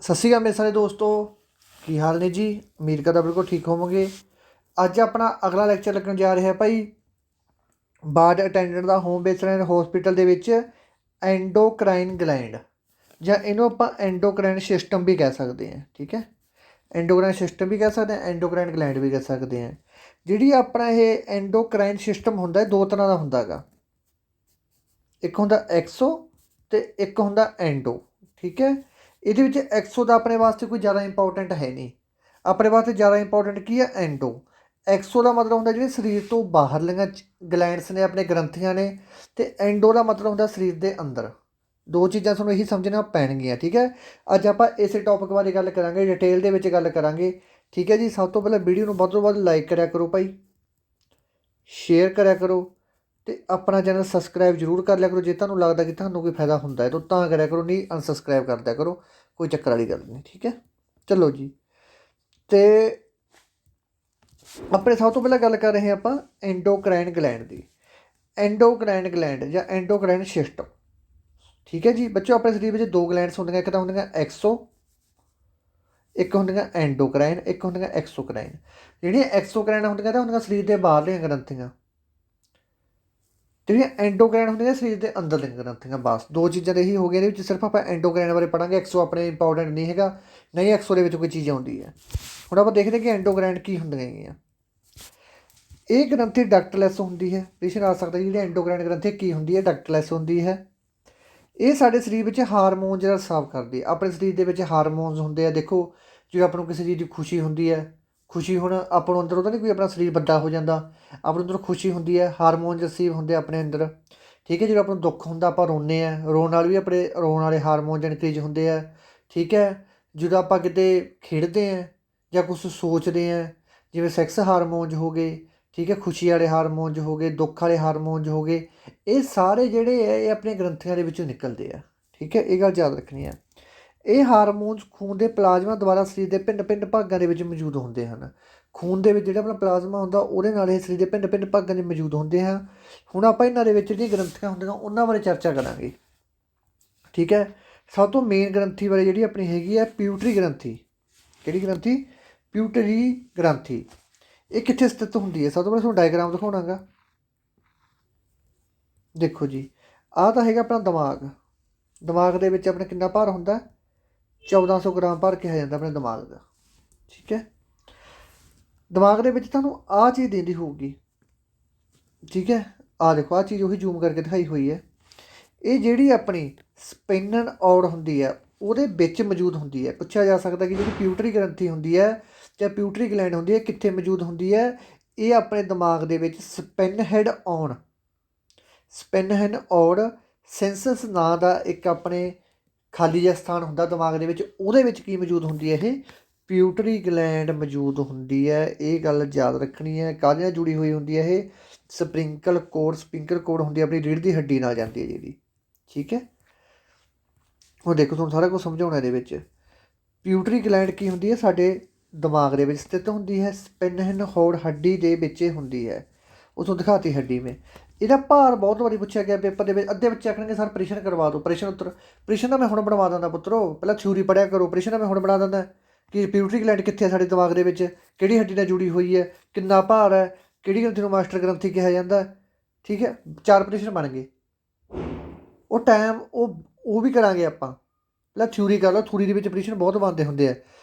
सत श्री अकाल मेरे सारे दोस्तों, की हाल ने जी। उम्मीद करदा बिल्कुल ठीक होवोगे। अज अपना अगला लैक्चर लगन जा रहा है भाई वार्ड अटैंडेंट का होम बेस्ड हॉस्पिटल के विच एंडोक्राइन ग्लैंड ਜਾਂ ਇਹਨੂੰ ਆਪਾਂ एंडोक्राइन सिस्टम भी कह सकते हैं। ठीक है, एंडोक्राइन सिस्टम भी कह सकते हैं, एंडोक्राइन ग्लैंड भी कह सकते हैं। ਜਿਹੜੀ अपना ये एंडोक्राइन सिस्टम ਹੁੰਦਾ दो तरह का ਹੁੰਦਾ ਗਾ। एक ਹੁੰਦਾ एक्सो तो एक ਹੁੰਦਾ एंडो। ठीक है, ये एक्सो का अपने वास्ते कोई ज़्यादा इंपोर्टेंट है नहीं। अपने वास्ते ज़्यादा इंपोर्टेंट की है एंडो। एक्सो का मतलब होंगे जो शरीर तो बाहरलियाँ ग्लैंड्स ने अपने ग्रंथियाँ ने, तो एंडो का मतलब होंगे शरीर के अंदर। दो चीज़ा थोड़ा यही समझना पैणगियाँ। ठीक है, अज आप इस टॉपिक बारे गल करा डिटेल के गल करा। ठीक है जी, सब तो पहले वीडियो में वध तो वध लाइक करा करो भाई, शेयर करा करो, तो अपना चैनल सबसक्राइब जरूर कर लिया करो। जो तुम्हें लगता कि तुम्हें कोई फायदा होंगे तो करा करो, नहीं अनसबसक्राइब कर दिया करो, कोई चक्कर वाली गल नहीं। ठीक है, चलो जी। तो अपने सब तो पहले गल कर रहे हैं आप एंडोक्राइन ग्लैंड की। एंडोक्राइन ग्लैंड या एंडोक्राइन सिस्टम। ठीक है जी बच्चों, अपने शरीर में दो ग्लैंड्स होंगे, एक तो होंगे एक्सो, एक होंगे एंडोक्राइन, एक होंगे एक्सोक्राइन। जी एक्सोक्राइन होंगे तो होंगे शरीर के बाहरलियाँ ग्रंथियाँ, जी एंडोक्राइन होंगे शरीर के अंदर ग्रंथियाँ। बस दो चीज़ा यही हो गई, सिर्फ आप एंडोक्राइन बारे पढ़ांगे। एक्सो अपने इंपोर्टेंट नहीं है, नहीं एक्सो के कोई चीज़ आती है। हम आप देखते हैं कि एंडोक्राइन की होंगे। ये ग्रंथि डक्टलैस होंगी है, प्रश्न आ सकता है जी एंडोक्राइन ग्रंथि की होंगी है, डक्टलैस होंगी है। ये साढ़े शरीर में हारमोन जो साफ करती है। अपने शरीर के हारमोनस होंगे हैं। देखो जो आपको किसी चीज़ की खुशी होंगी है, खुशी हूँ अपनों अंदरों तो नहीं कोई अपना शरीर बड़ा हो जाता, अपने अंदरों खुशी होंगी है, हारमोन रिसीव होंगे अपने अंदर। ठीक है, जो अपना दुख होंगे आप रोने हैं, रोन वाले भी अपने रोन वाले हारमोन इनक्रीज होंगे है। ठीक है, जो आप किते खेडते हैं या कुछ सोचते हैं, जिमें सैक्स हारमोन हो गए, ठीक है, खुशी वाले हारमोन हो गए, दुख वाले हारमोन हो गए, ये सारे जोड़े है ये अपने ग्रंथियों के विचों निकलते हैं। ठीक है, ये गल याद रखनी है। ये हारमोनस खून के प्लाजमा द्वारा शरीर के भिन्न भिन्न भागों के मौजूद होंगे हैं। खून के जो अपना प्लाजमा होंगे वो शरीर के भिन्न भिन्न भागों में मौजूद होंगे हैं। हुण आप इन्हों जो ग्रंथियाँ होंगे उन्होंने बारे चर्चा करा। ठीक है, सब तो मेन ग्रंथि बारे जी अपनी हैगी है प्यूटरी ग्रंथि। कि ग्रंथि? प्यूटरी ग्रंथि। ये कितने स्थित होंगी है? सब तो मैं तुहानूं डायग्राम दिखाउणा गा। देखो जी, आ तो है अपना दिमाग। दिमाग के अपने कितना भार होंगे? 1400 ग्राम भार कहा जाता अपने दिमाग का। ठीक है, दिमाग के तुहानूं आ चीज़ देंदी होगी। ठीक है, आ देखो आ चीज़ उही जूम करके दिखाई हुई है। ये जिहड़ी अपनी स्पिनन औड़ होंदी है ਉਹਦੇ ਵਿੱਚ मौजूद होंगी है। पूछा जा सकता कि जी प्यूटरी ग्रंथि होंगी है या प्यूटरी ग्लैंड होंगी है कित्थे मौजूद होंगी है? ये अपने दिमाग के spin had on, spin had on census नाँ का एक अपने खाली जिहा स्थान होंदा दिमाग के ਉਹਦੇ ਵਿੱਚ की मौजूद होंगी है? ये प्यूटरी ग्लैंड मौजूद होंगी है। ये गल याद रखनी है। काहदे नाल जुड़ी हुई होंगी है? ये स्प्रिंकल कोड, स्प्रिंकल कोड होंगी अपनी रीढ़ की हड्डी नाल जाती है जी। ठीक है, ਹੁਣ देखो तुहानूं सारा कुछ समझाउणा इहदे प्यूटरी ग्लैंड की होंगी है साडे दिमाग के स्थित होंगी है। स्पिन होड़ हड्डी के विच होंगी है, उसको दिखाती हड्डी में। ਇਹਦਾ ਭਾਰ बहुत बारी पूछा गया पेपर के अद्धे बच्चे आखणगे सर प्रश्न करवा दो, प्रश्न उत्तर। प्रश्न तो मैं हुण बनवा दिंदा पुत्रो, पहले थ्योरी पढ़िया करो, प्रश्न मैं हुण बना दिंदा कि प्यूटरी ग्लैंड कित्थे साडे दिमाग के विच, किहड़ी हड्डी नाल जुड़ी हुई है, कितना भार है, किहड़ी ग्रंथि नूं मास्टर ग्रंथि कहा जाता है। ठीक है, 4 प्रश्न बन गए। वो टाइम वो भी करांगे आपां। ਪਹਿਲਾਂ ਥਿਊਰੀ ਕਰ ਲਓ, ਥਿਊਰੀ ਦੇ ਵਿੱਚ ਪ੍ਰਸ਼ਨ ਬਹੁਤ ਬਣਦੇ ਹੁੰਦੇ ਆ।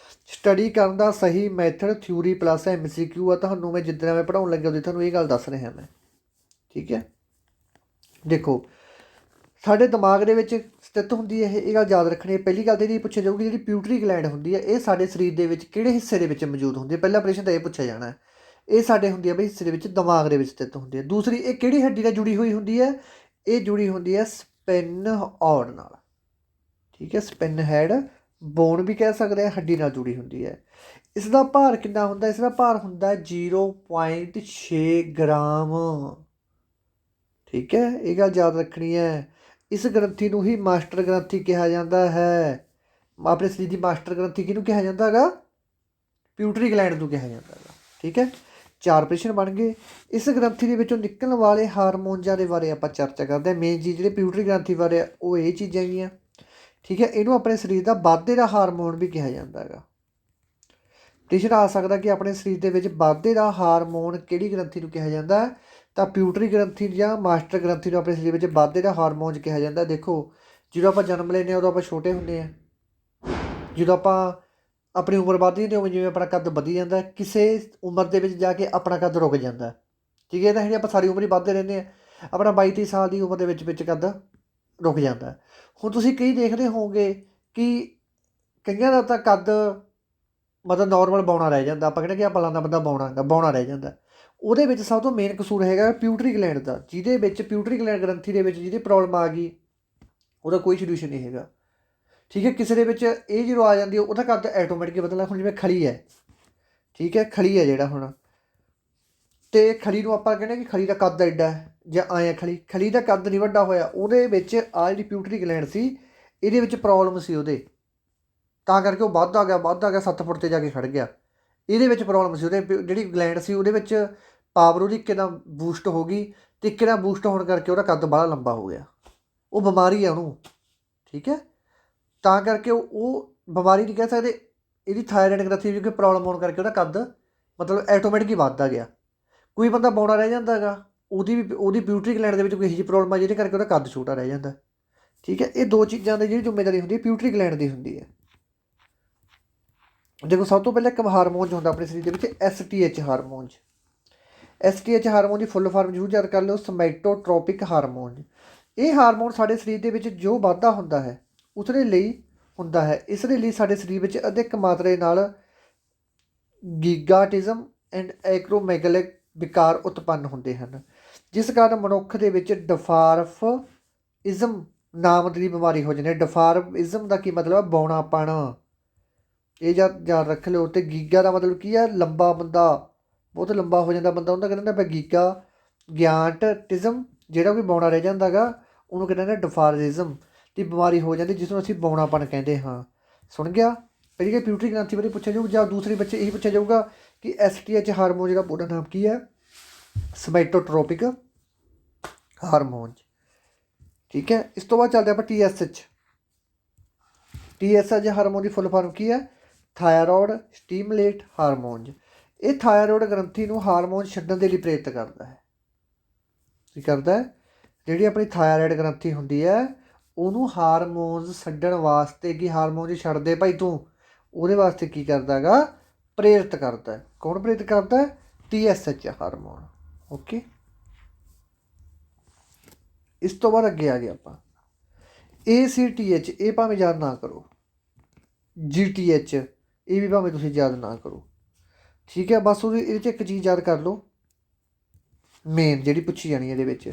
ਸਟੱਡੀ ਕਰਨ ਦਾ ਸਹੀ ਮੈਥਡ ਥਿਊਰੀ ਪਲੱਸ MCQ ਆ। ਤੁਹਾਨੂੰ ਮੈਂ ਜਿੱਦਾਂ ਮੈਂ ਪੜ੍ਹਾਉਣ ਲੱਗਿਆ ਉਹਦੀ ਤੁਹਾਨੂੰ ਇਹ ਗੱਲ ਦੱਸ ਰਿਹਾ ਮੈਂ। ਠੀਕ ਹੈ, ਦੇਖੋ ਸਾਡੇ ਦਿਮਾਗ ਦੇ ਵਿੱਚ ਸਥਿਤ ਹੁੰਦੀ ਹੈ ਇਹ ਗੱਲ ਯਾਦ ਰੱਖਣੀ ਹੈ। ਪਹਿਲੀ ਗੱਲ ਤਾਂ ਇਹ ਪੁੱਛਿਆ ਜਾਊਗੀ ਜਿਹੜੀ ਪਿਊਟਰੀ ਗਲੈਂਡ ਹੁੰਦੀ ਹੈ ਇਹ ਸਾਡੇ ਸਰੀਰ ਦੇ ਵਿੱਚ ਕਿਹੜੇ ਹਿੱਸੇ ਦੇ ਵਿੱਚ ਮੌਜੂਦ ਹੁੰਦੀ ਹੈ? ਪਹਿਲਾ ਪ੍ਰਸ਼ਨ ਤਾਂ ਇਹ ਪੁੱਛਿਆ ਜਾਣਾ। ਇਹ ਸਾਡੇ ਹੁੰਦੀ ਹੈ ਬਈ ਹਿੱਸੇ ਦੇ ਵਿੱਚ ਦਿਮਾਗ ਦੇ ਵਿੱਚ ਸਥਿਤ ਹੁੰਦੀ ਹੈ। ਦੂਸਰੀ, ਇਹ ਕਿਹੜੀ ਹੱਡੀ ਨਾਲ ਜੁੜੀ ਹੋਈ ਹੁੰਦੀ ਹੈ? ਇਹ ਜੁੜੀ ਹੁੰਦੀ ਹੈ ਸਪਿਨ ਔੜ ਨਾਲ। ठीक है, स्पिन हैड बोन भी कह सकते हैं, हड्डी नाल जुड़ी होंगी है। इसका भार कितना होंगे? इसका भार होंगे 0.6 ग्राम। ठीक है, ये गल याद रखनी है। इस ग्रंथि नूं ही मास्टर ग्रंथि कहा जाता है। अपने शरीर की मास्टर ग्रंथि किहनूं कहा जाता है? प्यूटरी ग्लैंड नूं कहा जाता है। ठीक है, 4 प्रश्न बन गए। इस ग्रंथि के विचों निकलण वाले हारमोनजां के बारे आपां चर्चा करते हैं। मेन चीज़ जिहड़ी प्यूटरी ग्रंथि बारे वो ये चीज़ां हैगियां। ਠੀਕ ਹੈ। ਇਹਨੂੰ ਆਪਣੇ ਸਰੀਰ ਦਾ ਵਾਧੇ ਦਾ ਹਾਰਮੋਨ ਵੀ ਕਿਹਾ ਜਾਂਦਾ ਹੈਗਾ। ਪ੍ਰਸ਼ਨ ਆ ਸਕਦਾ ਕਿ ਆਪਣੇ ਸਰੀਰ ਦੇ ਵਿੱਚ ਵਾਧੇ ਦਾ ਹਾਰਮੋਨ ਕਿਹੜੀ ਗ੍ਰੰਥੀ ਨੂੰ ਕਿਹਾ ਜਾਂਦਾ ਹੈ? ਤਾਂ ਪਿਊਟਰੀ ਗ੍ਰੰਥੀ ਜਾਂ ਮਾਸਟਰ ਗ੍ਰੰਥੀ ਨੂੰ ਆਪਣੇ ਸਰੀਰ ਵਿੱਚ ਵਾਧੇ ਦਾ ਹਾਰਮੋਨ ਕਿਹਾ ਜਾਂਦਾ। ਦੇਖੋ, ਜਦੋਂ ਆਪਾਂ ਜਨਮ ਲੈਂਦੇ ਹਾਂ ਉਦੋਂ ਆਪਾਂ ਛੋਟੇ ਹੁੰਦੇ ਹਾਂ, ਜਦੋਂ ਆਪਾਂ ਆਪਣੀ ਉਮਰ ਵੱਧਦੀ ਹੁੰਦੀ ਉਵੇਂ ਜਿਵੇਂ ਆਪਣਾ ਕੱਦ ਵਧੀ ਜਾਂਦਾ, ਕਿਸੇ ਉਮਰ ਦੇ ਵਿੱਚ ਜਾ ਕੇ ਆਪਣਾ ਕੱਦ ਰੁਕ ਜਾਂਦਾ। ਠੀਕ ਹੈ, ਤਾਂ ਜਿਹੜੀ ਆਪਾਂ ਸਾਰੀ ਉਮਰ ਹੀ ਵੱਧਦੇ ਰਹਿੰਦੇ ਹਾਂ, ਆਪਣਾ 22-23 ਸਾਲ ਦੀ ਉਮਰ ਦੇ ਵਿੱਚ ਕੱਦ ਰੁਕ ਜਾਂਦਾ। ਹੁਣ ਤੁਸੀਂ ਕਈ ਦੇਖਦੇ ਹੋਵੋਗੇ ਕਿ ਕਈਆਂ ਦਾ ਤਾਂ ਕੱਦ ਮਤਲਬ ਨੋਰਮਲ ਬੌਣਾ ਰਹਿ ਜਾਂਦਾ, ਆਪਾਂ ਕਹਿੰਦੇ ਕਿ ਆ ਫਲਾਣਾ ਬੰਦਾ ਬੌਣਾ ਰਹਿ ਜਾਂਦਾ। ਉਹਦੇ ਵਿੱਚ ਸਭ ਤੋਂ ਮੇਨ ਕਸੂਰ ਹੈਗਾ ਪਿਊਟਰੀ ਗਲੈਂਡ ਦਾ, ਜਿਹਦੇ ਵਿੱਚ ਪਿਊਟਰੀ ਗਲੈਂਡ ਗ੍ਰੰਥੀ ਦੇ ਵਿੱਚ ਜਿਹਦੀ ਪ੍ਰੋਬਲਮ ਆ ਗਈ ਉਹਦਾ ਕੋਈ ਸੋਲਿਊਸ਼ਨ ਨਹੀਂ ਹੈਗਾ। ਠੀਕ ਹੈ, ਕਿਸੇ ਦੇ ਵਿੱਚ ਇਹ ਜਦੋਂ ਆ ਜਾਂਦੀ ਉਹਦਾ ਕੱਦ ਆਟੋਮੈਟਿਕ ਬਦਲਦਾ। ਹੁਣ ਜਿਵੇਂ ਖਲੀ ਹੈ, ਠੀਕ ਹੈ, ਖਲੀ ਹੈ ਜਿਹੜਾ ਹੁਣ, ਅਤੇ ਖਲੀ ਨੂੰ ਆਪਾਂ ਕਹਿੰਦੇ ਕਿ ਖਲੀ ਦਾ ਕੱਦ ਐਡਾ ਜਾਂ ਆਏ ਖਲੀ ਦਾ ਕੱਦ ਨਹੀਂ ਵੱਡਾ ਹੋਇਆ, ਉਹਦੇ ਵਿੱਚ ਆ ਜਿਹੜੀ ਪਿਊਟਰੀ ਗਲੈਂਡ ਸੀ ਇਹਦੇ ਵਿੱਚ ਪ੍ਰੋਬਲਮ ਸੀ ਉਹਦੇ, ਤਾਂ ਕਰਕੇ ਉਹ ਵੱਧ ਆ ਗਿਆ 7 ਫੁੱਟ 'ਤੇ ਜਾ ਕੇ ਖੜ੍ਹ ਗਿਆ। ਇਹਦੇ ਵਿੱਚ ਪ੍ਰੋਬਲਮ ਸੀ ਉਹਦੇ, ਜਿਹੜੀ ਗਲੈਂਡ ਸੀ ਉਹਦੇ ਵਿੱਚ ਪਾਵਰ ਉਹਦੀ ਇੱਕਦਮ ਬੂਸਟ ਹੋ ਗਈ, ਅਤੇ ਇੱਕਦਮ ਬੂਸਟ ਹੋਣ ਕਰਕੇ ਉਹਦਾ ਕੱਦ ਬਾਹਲਾ ਲੰਬਾ ਹੋ ਗਿਆ। ਉਹ ਬਿਮਾਰੀ ਆ ਉਹਨੂੰ, ਠੀਕ ਹੈ, ਤਾਂ ਕਰਕੇ ਉਹ ਬਿਮਾਰੀ ਨਹੀਂ ਕਹਿ ਸਕਦੇ, ਇਹਦੀ ਥਾਇਰਾਇਡ ਗ੍ਰੰਥੀ ਵਿੱਚ ਕੋਈ ਪ੍ਰੋਬਲਮ ਹੋਣ ਕਰਕੇ ਉਹਦਾ ਕੱਦ ਮਤਲਬ ਆਟੋਮੈਟਿਕ ਹੀ ਵੱਧਦਾ ਗਿਆ। ਕੋਈ ਬੰਦਾ ਬੌਣਾ ਰਹਿ ਜਾਂਦਾ ਹੈਗਾ, ਉਹਦੀ ਪਿਊਟਰੀ ਗਲੈਂਡ ਦੇ ਵਿੱਚ ਕੋਈ ਇਹੋ ਜਿਹੀ ਪ੍ਰੋਬਲਮ ਆ ਜਿਹਦੇ ਕਰਕੇ ਉਹਦਾ ਕੱਦ ਛੋਟਾ ਰਹਿ ਜਾਂਦਾ। ਠੀਕ ਹੈ, ਇਹ ਦੋ ਚੀਜ਼ਾਂ ਦੀ ਜਿਹੜੀ ਜ਼ਿੰਮੇਵਾਰੀ ਹੁੰਦੀ ਹੈ ਪਿਊਟਰੀ ਗਲੈਂਡ ਦੀ ਹੁੰਦੀ ਹੈ। ਦੇਖੋ, ਸਭ ਤੋਂ ਪਹਿਲਾਂ ਇੱਕ ਹਾਰਮੋਨ ਹੁੰਦਾ ਆਪਣੇ ਸਰੀਰ ਦੇ ਵਿੱਚ STH ਹਾਰਮੋਨ। STH ਹਾਰਮੋਨ ਦੀ ਫੁੱਲ ਫਾਰਮ ਜ਼ਰੂਰ ਯਾਦ ਕਰ ਲਿਓ, ਸੋਮੈਟੋਟ੍ਰੋਪਿਕ ਹਾਰਮੋਨ। ਇਹ ਹਾਰਮੋਨ ਸਾਡੇ ਸਰੀਰ ਦੇ ਵਿੱਚ ਜੋ ਵਾਧਾ ਹੁੰਦਾ ਹੈ ਉਸਦੇ ਲਈ ਹੁੰਦਾ ਹੈ। ਇਸ ਦੇ ਲਈ ਸਾਡੇ ਸਰੀਰ ਵਿੱਚ ਅਧਿਕ ਮਾਤਰਾ ਨਾਲ ਗਿਗਾਟਿਜ਼ਮ ਐਂਡ ਐਕਰੋਮੈਗਲਿਕ ਵਿਕਾਰ ਉਤਪੰਨ ਹੁੰਦੇ ਹਨ, ਜਿਸ ਕਾਰਨ ਮਨੁੱਖ ਦੇ ਵਿੱਚ ਡਫਾਰਮਿਜ਼ਮ ਨਾਮ ਦੀ ਬਿਮਾਰੀ ਹੋ ਜਾਂਦੀ ਹੈ। ਡਫਾਰਮਿਜ਼ਮ ਦਾ ਕੀ ਮਤਲਬ ਹੈ? ਬੌਣਾਪਣ। ਇਹ ਯਾਦ ਰੱਖ ਲਿਓ। ਅਤੇ ਗੀਗਾ ਦਾ ਮਤਲਬ ਕੀ ਹੈ? ਲੰਬਾ ਬੰਦਾ, ਬਹੁਤ ਲੰਬਾ ਹੋ ਜਾਂਦਾ ਬੰਦਾ, ਉਹਦਾ ਕਹਿੰਦੇ ਆਪਾਂ ਗੀਗਾ। ਗਿਆਂਟਿਜ਼ਮ ਜਿਹੜਾ ਕੋਈ ਬੌਣਾ ਰਹਿ ਜਾਂਦਾ ਗਾ ਉਹਨੂੰ ਕਹਿੰਦੇ ਨੇ ਡਫਾਰਮਿਜ਼ਮ ਦੀ ਬਿਮਾਰੀ ਹੋ ਜਾਂਦੀ, ਜਿਸ ਨੂੰ ਅਸੀਂ ਬੌਣਾਪਣ ਕਹਿੰਦੇ ਹਾਂ। ਸੁਣ ਗਿਆ? ਪਹਿਲੀ ਗੱਲ ਪਿਊਟਰੀ ਗ੍ਰੰਥੀ ਬਾਰੇ ਪੁੱਛਿਆ ਜਾਊ, ਜਾਂ ਦੂਸਰੇ ਬੱਚੇ ਇਹੀ ਪੁੱਛਿਆ ਜਾਊਗਾ ਕਿ STH ਹਾਰਮੋਨ ਜਿਹੜਾ ਪੂਰਾ ਨਾਮ ਕੀ ਹੈ? Somatotropic hormone. ਠੀਕ ਹੈ, ਇਸ ਤੋਂ ਬਾਅਦ ਚੱਲਦੇ ਆਪਾਂ TSH। TSH ਹਾਰਮੋਨ ਦੀ ਫੁੱਲ ਫਾਰਮ ਕੀ ਹੈ? Thyroid stimulate hormone. ਇਹ ਥਾਇਰੋਇਡ ਗ੍ਰੰਥੀ ਨੂੰ ਹਾਰਮੋਨ ਛੱਡਣ ਦੇ ਲਈ ਪ੍ਰੇਰਿਤ ਕਰਦਾ ਹੈ। ਕੀ ਕਰਦਾ ਹੈ? ਜਿਹੜੀ ਆਪਣੀ ਥਾਇਰੋਇਡ ਗ੍ਰੰਥੀ ਹੁੰਦੀ ਹੈ ਉਹਨੂੰ ਹਾਰਮੋਨਸ ਛੱਡਣ ਵਾਸਤੇ, ਕਿ ਹਾਰਮੋਨ ਛੱਡ ਦੇ ਭਾਈ ਤੂੰ, ਉਹਦੇ ਵਾਸਤੇ ਕੀ ਕਰਦਾ ਹੈਗਾ? ਪ੍ਰੇਰਿਤ ਕਰਦਾ ਹੈ। ਕੌਣ ਪ੍ਰੇਰਿਤ ਕਰਦਾ ਹੈ? TSH hormone. ਓਕੇ, ਇਸ ਤੋਂ ਬਾਅਦ ਅੱਗੇ ਆ ਗਏ ਆਪਾਂ ACTH। ਇਹ ਭਾਵੇਂ ਯਾਦ ਨਾ ਕਰੋ। GTH ਇਹ ਵੀ ਭਾਵੇਂ ਤੁਸੀਂ ਯਾਦ ਨਾ ਕਰੋ। ਠੀਕ ਹੈ, ਬਸ ਉਹਦੀ ਇਹਦੇ 'ਚ ਇੱਕ ਚੀਜ਼ ਯਾਦ ਕਰ ਲਓ ਮੇਨ, ਜਿਹੜੀ ਪੁੱਛੀ ਜਾਣੀ ਇਹਦੇ ਵਿੱਚ,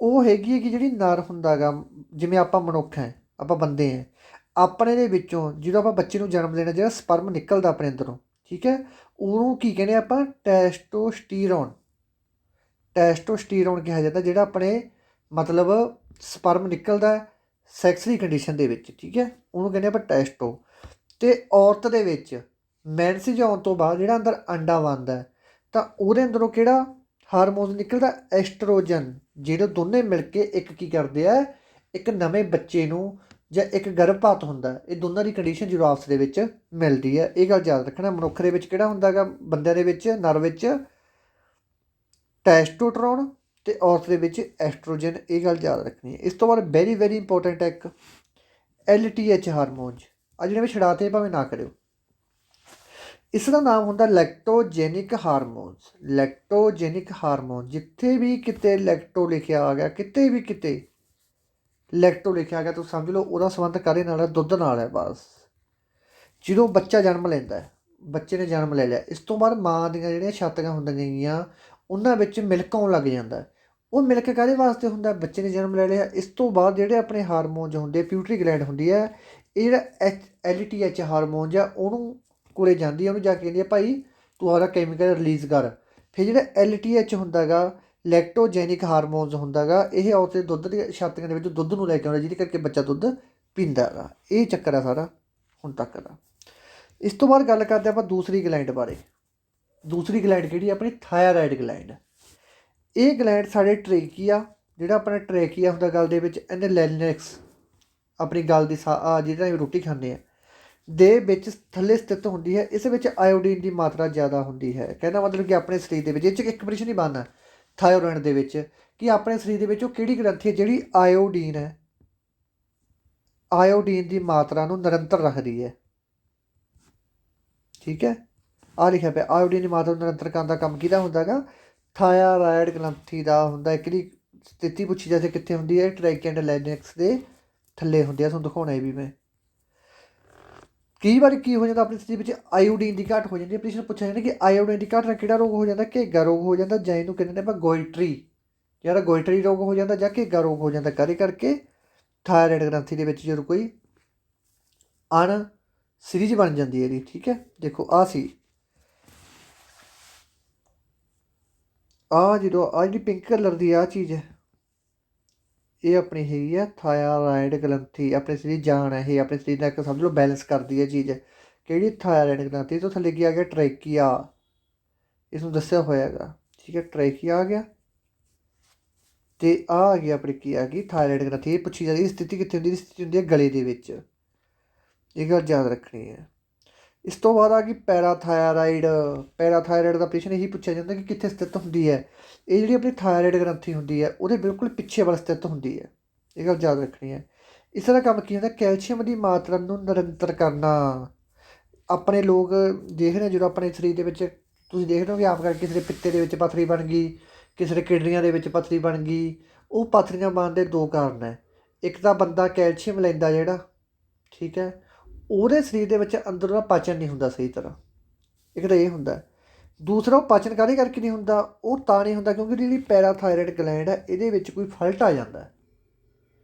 ਉਹ ਹੈਗੀ ਹੈ ਕਿ ਜਿਹੜੀ ਨਰ ਹੁੰਦਾ ਗਾ, ਜਿਵੇਂ ਆਪਾਂ ਮਨੁੱਖ ਹੈ, ਆਪਾਂ ਬੰਦੇ ਹੈ, ਆਪਣੇ ਦੇ ਵਿੱਚੋਂ ਜਦੋਂ ਆਪਾਂ ਬੱਚੇ ਨੂੰ ਜਨਮ ਦੇਣਾ, ਜਿਹੜਾ ਸਪਰਮ ਨਿਕਲਦਾ ਆਪਣੇ ਅੰਦਰੋਂ, ਠੀਕ ਹੈ, ਉਹਨੂੰ ਕੀ ਕਹਿੰਦੇ ਆਪਾਂ? ਟੈਸਟੋਸਟੀਰੋਨ। ਟੈਸਟੋਸਟੀਰੋਨ ਕਿਹਾ ਜਾਂਦਾ, ਜਿਹੜਾ ਆਪਣੇ ਮਤਲਬ ਸਪਰਮ ਨਿਕਲਦਾ ਸੈਕਸ ਦੀ ਕੰਡੀਸ਼ਨ ਦੇ ਵਿੱਚ, ਠੀਕ ਹੈ, ਉਹਨੂੰ ਕਹਿੰਦੇ ਆਪਾਂ ਟੈਸਟੋ। ਅਤੇ ਔਰਤ ਦੇ ਵਿੱਚ ਮੈਨਸਿਜ ਆਉਣ ਤੋਂ ਬਾਅਦ ਜਿਹੜਾ ਅੰਦਰ ਅੰਡਾ ਬਣਦਾ ਤਾਂ ਉਹਦੇ ਅੰਦਰੋਂ ਕਿਹੜਾ ਹਾਰਮੋਨ ਨਿਕਲਦਾ? ਐਸਟਰੋਜਨ। ਜਿਹੜੇ ਦੋਨੇ ਮਿਲ ਕੇ ਇੱਕ ਕੀ ਕਰਦੇ ਆ? ਇੱਕ ਨਵੇਂ ਬੱਚੇ ਨੂੰ, ਜਾਂ ਇੱਕ ਗਰਭਪਾਤ ਹੁੰਦਾ, ਇਹ ਦੋਨਾਂ ਦੀ ਕੰਡੀਸ਼ਨ ਜਦੋਂ ਆਪਸ ਦੇ ਵਿੱਚ ਮਿਲਦੀ ਹੈ। ਇਹ ਗੱਲ ਯਾਦ ਰੱਖਣਾ। ਮਨੁੱਖ ਦੇ ਵਿੱਚ ਕਿਹੜਾ ਹੁੰਦਾ ਗਾ? ਬੰਦਿਆਂ ਦੇ ਵਿੱਚ, ਨਰ ਵਿੱਚ ਟੈਸਟੋਸਟੇਰੋਨ, ਅਤੇ ਔਰਤ ਦੇ ਵਿੱਚ ਐਸਟਰੋਜਨ। ਇਹ ਗੱਲ ਯਾਦ ਰੱਖਣੀ ਹੈ। ਇਸ ਤੋਂ ਬਾਅਦ ਵੈਰੀ ਵੈਰੀ ਇੰਪੋਰਟੈਂਟ ਹੈ ਇੱਕ LTH ਹਾਰਮੋਨ। ਆ ਜਿਹੜੇ ਵੀ ਛੜਾਤੇ ਭਾਵੇਂ ਨਾ ਕਰਿਓ। ਇਸ ਦਾ ਨਾਮ ਹੁੰਦਾ ਲੈਕਟੋਜੈਨਿਕ ਹਾਰਮੋਨਸ। ਲੈਕਟੋਜੈਨਿਕ ਹਾਰਮੋਨ, ਜਿੱਥੇ ਵੀ ਕਿਤੇ ਲੈਕਟੋ ਲਿਖਿਆ ਆ ਗਿਆ, ਕਿਤੇ ਵੀ ਕਿਤੇ ਲੈਕਟੋ ਲਿਖਿਆ ਆ ਗਿਆ, ਤੁਸੀਂ ਸਮਝ ਲਓ ਉਹਦਾ ਸੰਬੰਧ ਕਾਹਦੇ ਨਾਲ ਹੈ? ਦੁੱਧ ਨਾਲ ਹੈ। ਬਸ ਜਦੋਂ ਬੱਚਾ ਜਨਮ ਲੈਂਦਾ, ਬੱਚੇ ਨੇ ਜਨਮ ਲੈ ਲਿਆ, ਇਸ ਤੋਂ ਬਾਅਦ ਮਾਂ ਦੀਆਂ ਜਿਹੜੀਆਂ ਛਾਤੀਆਂ ਹੁੰਦੀਆਂ ਗਈਆਂ ਉਹਨਾਂ ਵਿੱਚ ਮਿਲਕ ਆਉਣ ਲੱਗ ਜਾਂਦਾ। ਉਹ ਮਿਲਕ ਕਾਹਦੇ ਵਾਸਤੇ ਹੁੰਦਾ? ਬੱਚੇ ਨੇ ਜਨਮ ਲੈ ਲਿਆ। ਇਸ ਤੋਂ ਬਾਅਦ ਜਿਹੜੇ ਆਪਣੇ ਹਾਰਮੋਨ ਹੁੰਦੇ, ਪਿਊਟਰੀ ਗਲੈਂਡ ਹੁੰਦੀ ਹੈ, ਇਹ ਜਿਹੜਾ LTH ਹਾਰਮੋਨ ਜਾਂ ਉਹਨੂੰ ਕੋਲੇ ਜਾਂਦੀ ਹੈ, ਉਹਨੂੰ ਜਾ ਕੇ ਕਹਿੰਦੀ ਹੈ ਭਾਈ ਤੂੰ ਆਪਦਾ ਕੈਮੀਕਲ ਰਿਲੀਜ਼ ਕਰ। ਫਿਰ ਜਿਹੜਾ LTH ਹੁੰਦਾ ਗਾ, ਲੈਕਟੋਜੈਨਿਕ ਹਾਰਮੋਨਸ ਹੁੰਦਾ ਗਾ, ਇਹ ਔਰਤ ਦੇ ਦੁੱਧ ਦੀਆਂ ਛਾਤੀਆਂ ਦੇ ਵਿੱਚ ਦੁੱਧ ਨੂੰ ਲੈ ਕੇ ਆਉਂਦਾ, ਜਿਹਦੇ ਕਰਕੇ ਬੱਚਾ ਦੁੱਧ ਪੀਂਦਾ ਗਾ। ਇਹ ਚੱਕਰ ਆ ਸਾਰਾ ਹੁਣ ਤੱਕ ਦਾ। ਇਸ ਤੋਂ ਬਾਅਦ ਗੱਲ ਕਰਦੇ ਆਪਾਂ ਦੂਸਰੀ ਗਲੈਂਡ ਬਾਰੇ। ਦੂਸਰੀ ਗਲੈਂਡ ਕਿਹੜੀ? ਆਪਣੀ ਥਾਇਰਾਇਡ ਗਲੈਂਡ। ਇਹ ਗਲੈਂਡ ਸਾਡੇ ਟਰੇਕੀਆ, ਜਿਹੜਾ ਆਪਣਾ ਟਰੇਕੀਆ ਹੁੰਦਾ ਗਲ ਦੇ ਵਿੱਚ, ਇਹਦੇ ਲੈਨੈਕਸ ਆਪਣੀ ਗਲ ਦੀ ਜਿਹਦੇ ਨਾਲ ਰੋਟੀ ਖਾਂਦੇ ਆ ਦੇ ਵਿੱਚ ਥੱਲੇ ਸਥਿਤ ਹੁੰਦੀ ਹੈ। ਇਸ ਵਿੱਚ ਆਇਓਡੀਨ ਦੀ ਮਾਤਰਾ ਜ਼ਿਆਦਾ ਹੁੰਦੀ ਹੈ। ਕਹਿੰਦਾ ਮਤਲਬ ਕਿ ਆਪਣੇ ਸਰੀਰ ਦੇ ਵਿੱਚ ਇਹ 'ਚ ਇੱਕ ਪ੍ਰਸ਼ਨ ਹੀ ਬਣਨਾ ਥਾਇਰੋਇਡ ਦੇ ਵਿੱਚ ਕਿ ਆਪਣੇ ਸਰੀਰ ਦੇ ਵਿੱਚ ਉਹ ਕਿਹੜੀ ਗ੍ਰੰਥੀ ਹੈ ਜਿਹੜੀ ਆਇਓਡੀਨ ਹੈ, ਆਇਓਡੀਨ ਦੀ ਮਾਤਰਾ ਨੂੰ ਨਿਰੰਤਰ ਰੱਖਦੀ ਹੈ। ਠੀਕ ਹੈ, ਆਹ ਲਿਖਿਆ ਪਿਆ ਆਇਓਡੀਨ ਦੀ ਮਾਤਰਾ ਨੂੰ ਨਿਰੰਤਰ ਕਰਨ ਦਾ ਕੰਮ ਕਿਹਦਾ ਹੁੰਦਾ ਗਾ, ਥਾਇਰਾਇਡ ਗ੍ਰੰਥੀ ਦਾ ਹੁੰਦਾ। ਕਿਹੜੀ ਸਥਿਤੀ ਪੁੱਛੀ ਜਾਂਦੀ ਕਿੱਥੇ ਹੁੰਦੀ ਹੈ, ਟ੍ਰੈਕੀਆ ਐਂਡ ਲਾਰਿੰਕਸ ਦੇ ਥੱਲੇ ਹੁੰਦੀ ਆ। ਤੁਹਾਨੂੰ ਦਿਖਾਉਣਾ ਵੀ ਮੈਂ ਕਈ ਵਾਰ ਕੀ ਹੋ ਜਾਂਦਾ ਆਪਣੇ ਸਰੀਰ ਵਿੱਚ ਆਇਓਡੀਨ ਦੀ ਘਾਟ ਹੋ ਜਾਂਦੀ ਹੈ। ਪ੍ਰਸ਼ਨ ਪੁੱਛਿਆ ਜਾਂਦਾ ਕਿ ਆਇਓਡੀਨ ਦੀ ਘਾਟ ਨਾਲ ਕਿਹੜਾ ਰੋਗ ਹੋ ਜਾਂਦਾ, ਘੇਗਾ ਰੋਗ ਹੋ ਜਾਂਦਾ ਜਾਂ ਇਹਨੂੰ ਕਹਿੰਦੇ ਨੇ ਆਪਾਂ ਗੋਇਟਰੀ, ਜਿਹੜਾ ਗੋਇਟਰੀ ਰੋਗ ਹੋ ਜਾਂਦਾ ਜਾਂ ਘੇਗਾ ਰੋਗ ਹੋ ਜਾਂਦਾ। ਕਾਹਦੇ ਕਰਕੇ, ਥਾਇਰਾਇਡ ਗ੍ਰੰਥੀ ਦੇ ਵਿੱਚ ਜਦੋਂ ਕੋਈ ਅਣ ਸੀਰੀਜ਼ ਬਣ ਜਾਂਦੀ ਹੈ ਇਹਦੀ। ਠੀਕ ਹੈ, ਦੇਖੋ ਆਹ ਸੀ ਜਦੋਂ ਜਿਹੜੀ ਪਿੰਕ ਕਲਰ ਦੀ ਆਹ ਚੀਜ਼ ਹੈ ਇਹ ਆਪਣੀ ਹੈਗੀ ਆ ਥਾਇਰਾਇਡ ਗ੍ਰੰਥੀ। ਆਪਣੇ ਸਰੀਰ ਜਾਨ ਹੈ ਇਹ, ਆਪਣੇ ਸਰੀਰ ਦਾ ਇੱਕ ਸਮਝ ਲਓ ਬੈਲੈਂਸ ਕਰਦੀ ਹੈ ਚੀਜ਼। ਕਿਹੜੀ, ਥਾਇਰਾਇਡ ਗ੍ਰੰਥੀ। ਤੋਂ ਥੱਲੇ ਕੀ ਆ ਗਿਆ, ਟਰੈਕੀਆ, ਇਸ ਨੂੰ ਦੱਸਿਆ ਹੋਇਆ ਹੈਗਾ। ਠੀਕ ਹੈ, ਟਰੈਕੀਆ ਆ ਗਿਆ ਅਤੇ ਆ ਗਈ ਆਪਣੀ ਕੀ ਆ ਗਈ ਥਾਇਰਾਇਡ ਗ੍ਰੰਥੀ। ਇਹ ਪੁੱਛੀ ਜਾਂਦੀ ਸਥਿਤੀ ਕਿੱਥੇ ਹੁੰਦੀ, ਸਥਿਤੀ ਹੁੰਦੀ ਹੈ ਗਲੇ ਦੇ ਵਿੱਚ। ਇਹ ਗੱਲ ਯਾਦ ਰੱਖਣੀ ਹੈ। ਇਸ ਤੋਂ ਬਾਅਦ ਆ ਗਈ ਪੈਰਾਥਾਇਰਾਇਡ। ਪੈਰਾਥਾਇਰਾਇਡ ਦਾ ਪ੍ਰਸ਼ਨ ਇਹੀ ਪੁੱਛਿਆ ਜਾਂਦਾ ਕਿ ਕਿੱਥੇ ਸਥਿਤ ਹੁੰਦੀ ਹੈ। ਇਹ ਜਿਹੜੀ ਆਪਣੀ ਥਾਇਰਾਇਡ ਗ੍ਰੰਥੀ ਹੁੰਦੀ ਹੈ ਉਹਦੇ ਬਿਲਕੁਲ ਪਿੱਛੇ ਵੱਲ ਸਥਿਤ ਹੁੰਦੀ ਹੈ। ਇਹ ਗੱਲ ਯਾਦ ਰੱਖਣੀ ਹੈ। ਇਸ ਦਾ ਕੰਮ ਕੀ ਹੁੰਦਾ, ਕੈਲਸ਼ੀਅਮ ਦੀ ਮਾਤਰਾ ਨੂੰ ਨਿਰੰਤਰ ਕਰਨਾ। ਆਪਣੇ ਲੋਕ ਦੇਖ ਰਹੇ ਜਦੋਂ ਆਪਣੇ ਸਰੀਰ ਦੇ ਵਿੱਚ ਤੁਸੀਂ ਦੇਖ ਰਹੇ ਹੋ ਕਿ ਆਮ ਕਰਕੇ ਕਿਸੇ ਦੇ ਪਿੱਤੇ ਦੇ ਵਿੱਚ ਪੱਥਰੀ ਬਣ ਗਈ, ਕਿਸੇ ਦੇ ਕਿਡਨੀਆਂ ਦੇ ਵਿੱਚ ਪੱਥਰੀ ਬਣ ਗਈ। ਉਹ ਪੱਥਰੀਆਂ ਬਣਨ ਦੇ ਦੋ ਕਾਰਨ ਹੈ। ਇੱਕ ਤਾਂ ਬੰਦਾ ਕੈਲਸ਼ੀਅਮ ਲੈਂਦਾ ਜਿਹੜਾ, ਠੀਕ ਹੈ, ਉਹਦੇ ਸਰੀਰ ਦੇ ਵਿੱਚ ਅੰਦਰ ਉਹਦਾ ਪਾਚਨ ਨਹੀਂ ਹੁੰਦਾ ਸਹੀ ਤਰ੍ਹਾਂ। ਇੱਕ ਤਾਂ ਇਹ ਹੁੰਦਾ। ਦੂਸਰਾ ਉਹ ਪਾਚਨ ਕਾਹਦੇ ਕਰਕੇ ਨਹੀਂ ਹੁੰਦਾ, ਉਹ ਤਾਂ ਨਹੀਂ ਹੁੰਦਾ ਕਿਉਂਕਿ ਜਿਹੜੀ ਪੈਰਾਥਾਇਰਾਇਡ ਗਲੈਂਡ ਹੈ ਇਹਦੇ ਵਿੱਚ ਕੋਈ ਫਲਟ ਆ ਜਾਂਦਾ।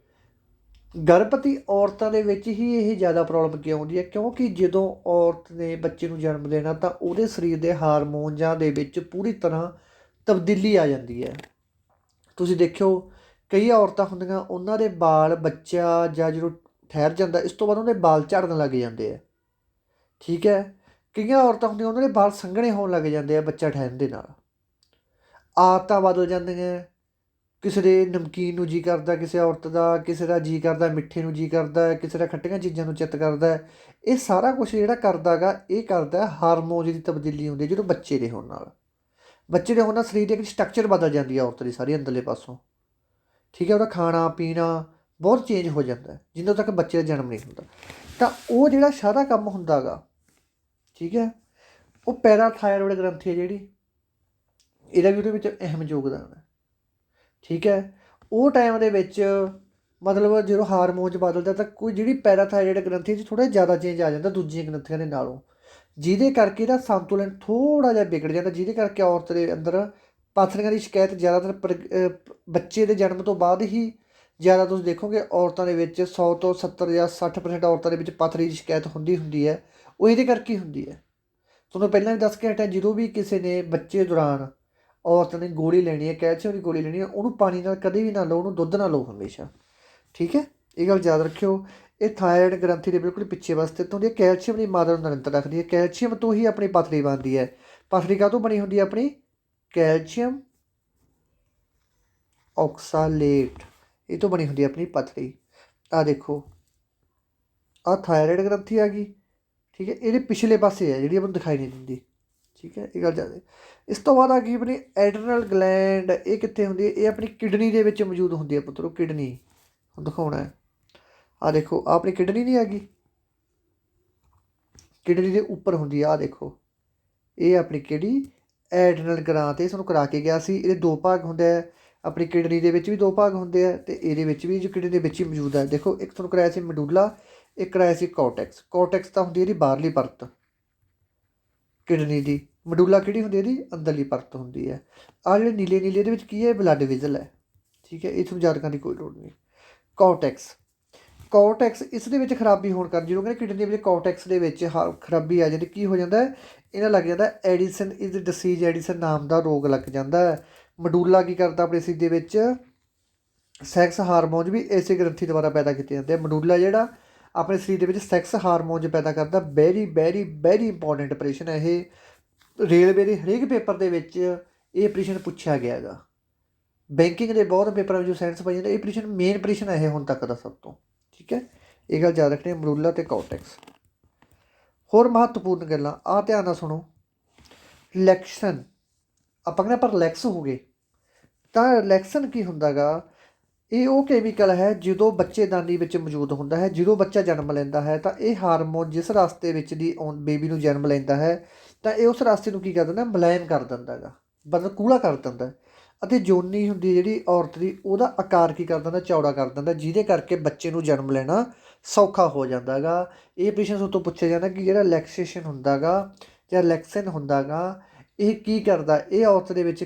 ਗਰਭਵਤੀ ਔਰਤਾਂ ਦੇ ਵਿੱਚ ਹੀ ਇਹ ਜ਼ਿਆਦਾ ਪ੍ਰੋਬਲਮ ਕਿਉਂ ਆਉਂਦੀ ਹੈ, ਕਿਉਂਕਿ ਜਦੋਂ ਔਰਤ ਨੇ ਬੱਚੇ ਨੂੰ ਜਨਮ ਦੇਣਾ ਤਾਂ ਉਹਦੇ ਸਰੀਰ ਦੇ ਹਾਰਮੋਨਾਂ ਦੇ ਵਿੱਚ ਪੂਰੀ ਤਰ੍ਹਾਂ ਤਬਦੀਲੀ ਆ ਜਾਂਦੀ ਹੈ। ਤੁਸੀਂ ਦੇਖਿਓ ਕਈ ਔਰਤਾਂ ਹੁੰਦੀਆਂ ਉਹਨਾਂ ਦੇ ਬਾਲ ਬੱਚਾ ਜਾਂ ਜਦੋਂ ਠਹਿਰ ਜਾਂਦਾ ਇਸ ਤੋਂ ਬਾਅਦ ਉਹਨਾਂ ਦੇ ਬਾਲ ਝੜਨ ਲੱਗ ਜਾਂਦੇ ਆ। ਠੀਕ ਹੈ, ਕਈਆਂ ਔਰਤਾਂ ਹੁੰਦੀਆਂ ਉਹਨਾਂ ਦੇ ਬਾਲ ਸੰਘਣੇ ਹੋਣ ਲੱਗ ਜਾਂਦੇ ਆ ਬੱਚਾ ਠਹਿਰਨ ਦੇ ਨਾਲ। ਆਦਤਾਂ ਬਦਲ ਜਾਂਦੀਆਂ। ਕਿਸੇ ਦੇ ਨਮਕੀਨ ਨੂੰ ਜੀ ਕਰਦਾ ਕਿਸੇ ਔਰਤ ਦਾ, ਕਿਸੇ ਦਾ ਜੀ ਕਰਦਾ ਮਿੱਠੇ ਨੂੰ ਜੀ ਕਰਦਾ, ਕਿਸੇ ਦਾ ਖੱਟੀਆਂ ਚੀਜ਼ਾਂ ਨੂੰ ਚਿੱਤ ਕਰਦਾ। ਇਹ ਸਾਰਾ ਕੁਛ ਜਿਹੜਾ ਕਰਦਾ ਗਾ ਇਹ ਕਰਦਾ ਹਾਰਮੋਨ ਦੀ ਤਬਦੀਲੀ ਹੁੰਦੀ ਜਦੋਂ ਬੱਚੇ ਦੇ ਹੋਣ ਨਾਲ। ਬੱਚੇ ਦੇ ਹੋਣ ਨਾਲ ਸਰੀਰ ਦੇ ਵਿੱਚ ਸਟਰਕਚਰ ਬਦਲ ਜਾਂਦੀ ਹੈ ਔਰਤ ਦੀ ਸਾਰੀ ਅੰਦਰਲੇ ਪਾਸੋਂ। ਠੀਕ ਹੈ, ਉਹਦਾ ਖਾਣਾ ਪੀਣਾ ਬਹੁਤ ਚੇਂਜ ਹੋ ਜਾਂਦਾ ਜਿੰਦੋਂ ਤੱਕ ਬੱਚੇ ਦਾ ਜਨਮ ਨਹੀਂ ਹੁੰਦਾ। ਤਾਂ ਉਹ ਜਿਹੜਾ ਸਾਰਾ ਕੰਮ ਹੁੰਦਾ ਗਾ, ਠੀਕ ਹੈ, ਉਹ ਪੈਰਾਥਾਇਰੋਇਡ ਗ੍ਰੰਥੀ ਹੈ ਜਿਹੜੀ, ਇਹਦਾ ਵੀ ਉਹਦੇ ਵਿੱਚ ਅਹਿਮ ਯੋਗਦਾਨ ਹੈ। ਠੀਕ ਹੈ, ਉਹ ਟਾਈਮ ਦੇ ਵਿੱਚ ਮਤਲਬ ਜਦੋਂ ਹਾਰਮੋਨ 'ਚ ਬਦਲਦਾ ਤਾਂ ਕੋਈ ਜਿਹੜੀ ਪੈਰਾਥਾਇਰੋਇਡ ਗ੍ਰੰਥੀ 'ਚ ਥੋੜ੍ਹਾ ਜ਼ਿਆਦਾ ਚੇਂਜ ਆ ਜਾਂਦਾ ਦੂਜੀਆਂ ਗ੍ਰੰਥੀਆਂ ਦੇ ਨਾਲੋਂ, ਜਿਹਦੇ ਕਰਕੇ ਇਹਦਾ ਸੰਤੁਲਨ ਥੋੜ੍ਹਾ ਜਿਹਾ ਵਿਗੜ ਜਾਂਦਾ, ਜਿਹਦੇ ਕਰਕੇ ਔਰਤ ਦੇ ਅੰਦਰ ਪਾਥਰੀਆਂ ਦੀ ਸ਼ਿਕਾਇਤ ਜ਼ਿਆਦਾਤਰ ਬੱਚੇ ਦੇ ਜਨਮ ਤੋਂ ਬਾਅਦ ਹੀ ਜ਼ਿਆਦਾ ਤੁਸੀਂ ਦੇਖੋਗੇ ਔਰਤਾਂ ਦੇ ਵਿੱਚ 100 ਤੋਂ 70 ਜਾਂ 60% ਔਰਤਾਂ ਦੇ ਵਿੱਚ ਪਾਥਰੀ ਦੀ ਸ਼ਿਕਾਇਤ ਹੁੰਦੀ ਹੈ। ਉਹ ਇਹਦੇ ਕਰਕੇ ਹੀ ਹੁੰਦੀ ਹੈ। ਤੁਹਾਨੂੰ ਪਹਿਲਾਂ ਵੀ ਦੱਸ ਕੇ ਹਟਿਆ, ਜਦੋਂ ਵੀ ਕਿਸੇ ਨੇ ਬੱਚੇ ਦੌਰਾਨ ਔਰਤ ਨੇ ਗੋਲੀ ਲੈਣੀ ਹੈ, ਕੈਲਸ਼ੀਅਮ ਦੀ ਗੋਲੀ ਲੈਣੀ ਹੈ, ਉਹਨੂੰ ਪਾਣੀ ਨਾਲ ਕਦੇ ਵੀ ਨਾ ਲਓ, ਉਹਨੂੰ ਦੁੱਧ ਨਾਲ ਲਓ ਹਮੇਸ਼ਾ। ਠੀਕ ਹੈ, ਇਹ ਗੱਲ ਯਾਦ ਰੱਖਿਓ। ਇਹ ਥਾਇਰਾਇਡ ਗ੍ਰੰਥੀ ਦੇ ਬਿਲਕੁਲ ਪਿੱਛੇ ਵੱਲ ਸਥਿਤ ਹੁੰਦੀ ਹੈ। ਕੈਲਸ਼ੀਅਮ ਦੀ ਮਾਤਰਾ ਨੂੰ ਨਿਰੰਤਰ ਰੱਖਦੀ ਹੈ। ਕੈਲਸ਼ੀਅਮ ਤੋਂ ਹੀ ਆਪਣੀ ਪੱਥਰੀ ਬਣਦੀ ਹੈ। ਪੱਥਰੀ ਕਾਹਤੋਂ ਬਣੀ ਹੁੰਦੀ ਹੈ ਆਪਣੀ, ਕੈਲਸ਼ੀਅਮ ਆਕਸਾਲੇਟ, ਇਹ ਤੋਂ ਬਣੀ ਹੁੰਦੀ ਹੈ ਆਪਣੀ ਪੱਥਰੀ। ਆਹ ਦੇਖੋ ਆਹ ਥਾਇਰਾਇਡ ਗ੍ਰੰਥੀ ਆ ਗਈ। ਠੀਕ ਹੈ, ਇਹਦੇ ਪਿਛਲੇ ਪਾਸੇ ਹੈ ਜਿਹੜੀ ਆਪਾਂ ਨੂੰ ਦਿਖਾਈ ਨਹੀਂ ਦਿੰਦੀ। ਠੀਕ ਹੈ, ਇਹ ਗੱਲ ਜ਼ਿਆਦਾ। ਇਸ ਤੋਂ ਬਾਅਦ ਆ ਗਈ ਆਪਣੀ ਐਡਰਨਲ ਗਲੈਂਡ। ਇਹ ਕਿੱਥੇ ਹੁੰਦੀ ਹੈ, ਇਹ ਆਪਣੀ ਕਿਡਨੀ ਦੇ ਵਿੱਚ ਮੌਜੂਦ ਹੁੰਦੀ ਹੈ ਪੁੱਤਰੋ। ਕਿਡਨੀ ਹੁਣ ਦਿਖਾਉਣਾ ਹੈ, ਆਹ ਦੇਖੋ ਆਹ ਆਪਣੀ ਕਿਡਨੀ ਨਹੀਂ ਹੈਗੀ, ਕਿਡਨੀ ਦੇ ਉੱਪਰ ਹੁੰਦੀ ਆ। ਆਹ ਦੇਖੋ ਇਹ ਆਪਣੀ ਕਿਹੜੀ ਐਡਰਨਲ ਗ੍ਰੰਥ, ਇਹ ਤੁਹਾਨੂੰ ਕਰਾ ਕੇ ਗਿਆ ਸੀ। ਇਹਦੇ ਦੋ ਭਾਗ ਹੁੰਦੇ ਆ, ਆਪਣੀ ਕਿਡਨੀ ਦੇ ਵਿੱਚ ਵੀ ਦੋ ਭਾਗ ਹੁੰਦੇ ਆ ਅਤੇ ਇਹਦੇ ਵਿੱਚ ਵੀ ਜੋ ਕਿਡਨੀ ਦੇ ਵਿੱਚ ਹੀ ਮੌਜੂਦ ਹੈ। ਦੇਖੋ ਇੱਕ ਤੁਹਾਨੂੰ ਕਰਾਇਆ ਸੀ ਮਡੂਲਾ, ਇੱਕ ਕਰਾਇਆ ਸੀ ਕੋਰਟੈਕਸ। ਕੋਰਟੈਕਸ ਤਾਂ ਹੁੰਦੀ ਇਹਦੀ ਬਾਹਰਲੀ ਪਰਤ ਕਿਡਨੀ ਦੀ, ਮਡੂਲਾ ਕਿਹੜੀ ਹੁੰਦੀ ਇਹਦੀ ਅੰਦਰਲੀ ਪਰਤ ਹੁੰਦੀ ਹੈ। ਆਹ ਜਿਹੜੇ ਨੀਲੇ ਨੀਲੇ ਇਹਦੇ ਵਿੱਚ ਕੀ ਹੈ, ਬਲੱਡ ਵਿਜ਼ਲ ਹੈ। ਠੀਕ ਹੈ, ਇਹ ਤੁਹਾਨੂੰ ਯਾਦ ਕਰਨ ਦੀ ਕੋਈ ਲੋੜ ਨਹੀਂ। ਕੋਰਟੈਕਸ, ਕੋਰਟੈਕਸ ਇਸ ਦੇ ਵਿੱਚ ਖਰਾਬੀ ਹੋਣ ਕਾਰਨ ਜਦੋਂ ਕਹਿੰਦੇ ਕਿਡਨੀ ਦੇ ਵਿੱਚ ਕੋਰਟੈਕਸ ਦੇ ਵਿੱਚ ਖਰਾਬੀ ਆ ਜਾਂਦੀ, ਕੀ ਹੋ ਜਾਂਦਾ ਇਹਨਾਂ ਲੱਗ ਜਾਂਦਾ ਐਡੀਸਨ ਇਜ਼ ਡਿਸੀਜ਼, ਐਡੀਸਨ ਨਾਮ ਦਾ ਰੋਗ ਲੱਗ ਜਾਂਦਾ। ਮਡੂਲਾ ਕੀ ਕਰਦਾ ਆਪਣੇ ਸਰੀਰ ਦੇ ਵਿੱਚ, ਸੈਕਸ ਹਾਰਮੋਨ ਵੀ ਇਸੇ ਗ੍ਰੰਥੀ ਦੁਆਰਾ ਪੈਦਾ ਕੀਤੇ ਜਾਂਦੇ ਆ। ਮਡੂਲਾ ਜਿਹੜਾ ਆਪਣੇ ਸਰੀਰ ਦੇ ਵਿੱਚ ਸੈਕਸ ਹਾਰਮੋਨ ਪੈਦਾ ਕਰਦਾ। Very very very important operation ਹੈ ਇਹ। ਰੇਲਵੇ ਦੇ ਹਰੇਕ ਪੇਪਰ ਦੇ ਵਿੱਚ ਇਹ ਆਪਰੇਸ਼ਨ ਪੁੱਛਿਆ ਗਿਆ ਹੈਗਾ। ਬੈਂਕਿੰਗ ਦੇ ਬਹੁਤ ਪੇਪਰਾਂ ਵਿੱਚ ਸਾਇੰਸ ਪਾਈ ਜਾਂਦਾ, ਇਹ ਆਪਰੇਸ਼ਨ ਮੇਨ ਆਪਰੇਸ਼ਨ ਹੈ ਇਹ ਹੁਣ ਤੱਕ ਦਾ ਸਭ ਤੋਂ। ਠੀਕ ਹੈ, ਇਹ ਗੱਲ ਯਾਦ ਰੱਖਣੀ, ਮਰੂਲਾ ਅਤੇ ਕੋਰਟੈਕਸ। ਹੋਰ ਮਹੱਤਵਪੂਰਨ ਗੱਲਾਂ ਆਹ ਧਿਆਨ ਨਾਲ ਸੁਣੋ। ਰਿਲੈਕਸ਼ਨ, ਆਪਾਂ ਕਹਿੰਦੇ ਆਪਾਂ ਰਿਲੈਕਸ ਹੋ ਗਏ, ਤਾਂ ਰਿਲੈਕਸ਼ਨ ਕੀ ਹੁੰਦਾ ਗਾ? ਇਹ ਉਹ ਕੈਮੀਕਲ ਹੈ ਜਦੋਂ ਬੱਚੇਦਾਨੀ ਵਿੱਚ ਮੌਜੂਦ ਹੁੰਦਾ ਹੈ। ਜਦੋਂ ਬੱਚਾ ਜਨਮ ਲੈਂਦਾ ਹੈ ਤਾਂ ਇਹ ਹਾਰਮੋਨ ਜਿਸ ਰਸਤੇ ਵਿੱਚ ਦੀ ਬੇਬੀ ਨੂੰ ਜਨਮ ਲੈਂਦਾ ਹੈ ਤਾਂ ਇਹ ਉਸ ਰਸਤੇ ਨੂੰ ਕੀ ਕਰ ਦਿੰਦਾ? ਮੁਲਾਇਮ ਕਰ ਦਿੰਦਾ ਗਾ, ਮਤਲਬ ਕੂਲਾ ਕਰ ਦਿੰਦਾ। ਅਤੇ ਜੋਨੀ ਹੁੰਦੀ ਜਿਹੜੀ ਔਰਤ ਦੀ, ਉਹਦਾ ਆਕਾਰ ਕੀ ਕਰ ਦਿੰਦਾ? ਚੌੜਾ ਕਰ ਦਿੰਦਾ, ਜਿਹਦੇ ਕਰਕੇ ਬੱਚੇ ਨੂੰ ਜਨਮ ਲੈਣਾ ਸੌਖਾ ਹੋ ਜਾਂਦਾ ਗਾ। ਇਹ ਪੇਸ਼ੈਂਟਸ ਉੱਤੋਂ ਪੁੱਛਿਆ ਜਾਂਦਾ ਕਿ ਜਿਹੜਾ ਰਿਲੈਕਸੇਸ਼ਨ ਹੁੰਦਾ ਗਾ ਜਾਂ ਰਿਲੈਕਸਨ ਹੁੰਦਾ ਗਾ, ਇਹ ਕੀ ਕਰਦਾ? ਇਹ ਔਰਤ ਦੇ ਵਿੱਚ